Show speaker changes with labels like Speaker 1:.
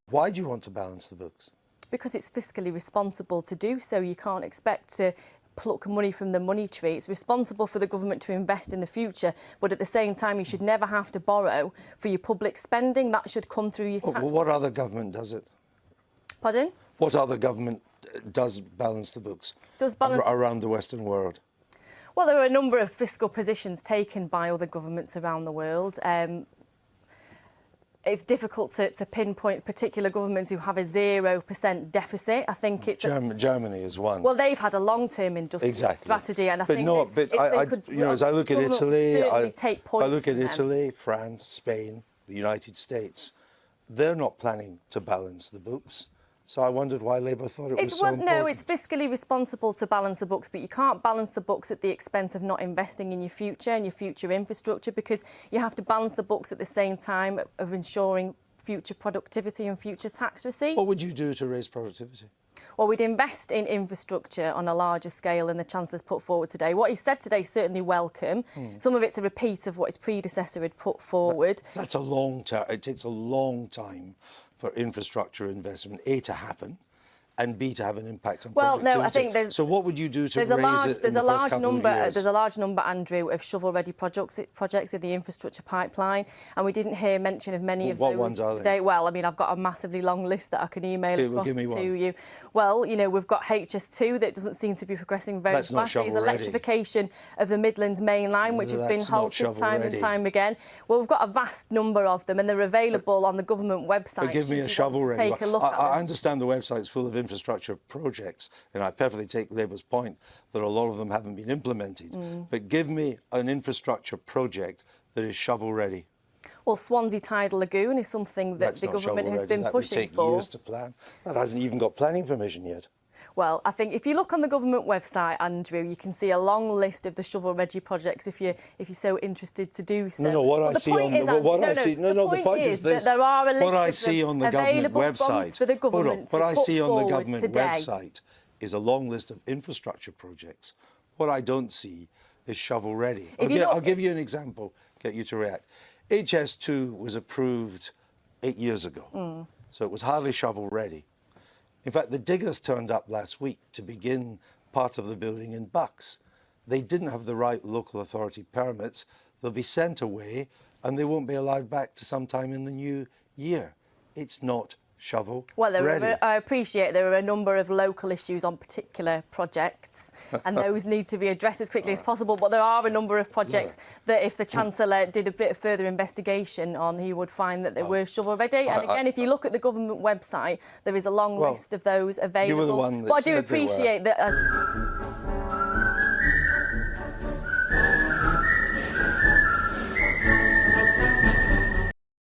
Speaker 1: Why do you want to balance the books?
Speaker 2: Because it's fiscally responsible to do so. You can't expect to pluck money from the money tree. It's responsible for the government to invest in the future, but at the same time, you should never have to borrow for your public spending. That should come through your tax.
Speaker 1: Well, what other government does it?
Speaker 2: Pardon?
Speaker 1: What other government does balance the books around the Western world?
Speaker 2: Well, there are a number of fiscal positions taken by other governments around the world. It's difficult to pinpoint particular governments who have a 0% deficit. I think it's
Speaker 1: Germany is one.
Speaker 2: Well, they've had a long-term industrial strategy, and I think
Speaker 1: as I look at Italy, I look at
Speaker 2: Italy,
Speaker 1: France, Spain, the United States. They're not planning to balance the books. So I wondered why Labour thought it was so important.
Speaker 2: No, it's fiscally responsible to balance the books, but you can't balance the books at the expense of not investing in your future and your future infrastructure, because you have to balance the books at the same time of ensuring future productivity and future tax receipts.
Speaker 1: What would you do to raise productivity?
Speaker 2: Well, we'd invest in infrastructure on a larger scale than the Chancellor's put forward today. What he said today is certainly welcome. Some of it's a repeat of what his predecessor had put forward.
Speaker 1: That's a long term. It takes a long time for infrastructure investment, A, to happen, and B, to have an impact on productivity.
Speaker 2: No, I think there's...
Speaker 1: So what would you do to raise it in the first couple of years?
Speaker 2: There's a large number, Andrew, of shovel-ready projects in the infrastructure pipeline, and we didn't hear mention of many of those
Speaker 1: ones are
Speaker 2: today.
Speaker 1: they?
Speaker 2: Well, I mean, I've got a massively long list that I can email across
Speaker 1: give me
Speaker 2: to
Speaker 1: one.
Speaker 2: you. Well, you know, we've got HS2 that doesn't seem to be progressing very fast. There's electrification of the Midlands main line, which has been halted time and time again. Well, we've got a vast number of them, and they're available on the government website.
Speaker 1: But give me a shovel-ready one.
Speaker 2: I
Speaker 1: I understand the website's full of infrastructure projects, and I perfectly take Labour's point that a lot of them haven't been implemented. But give me an infrastructure project that is shovel-ready.
Speaker 2: Well, Swansea Tidal Lagoon is something that the government has been pushing for.
Speaker 1: That would take years to plan. That hasn't even got planning permission yet.
Speaker 2: Well, I think if you look on the government website, Andrew, you can see a long list of the shovel-ready projects if you're so interested to do so.
Speaker 1: No, what I see on the point is this.
Speaker 2: There are a list
Speaker 1: what I see on the government website.
Speaker 2: For the government
Speaker 1: what I see on the government
Speaker 2: today.
Speaker 1: website is a long list of infrastructure projects. What I don't see is shovel-ready. I'll give you an example, get you to react. HS2 was approved 8 years ago, so it was hardly shovel-ready. In fact, the diggers turned up last week to begin part of the building in Bucks. They didn't have the right local authority permits. They'll be sent away, and they won't be allowed back to sometime in the new year. It's not shovel-ready.
Speaker 2: Well, I appreciate there are a number of local issues on particular projects, and those need to be addressed as quickly as possible. But there are a number of projects that, if the Chancellor did a bit of further investigation on, he would find that they were shovel-ready. And again, if you look at the government website, there is a long list of those available.
Speaker 1: You were the one that
Speaker 2: but I do appreciate that.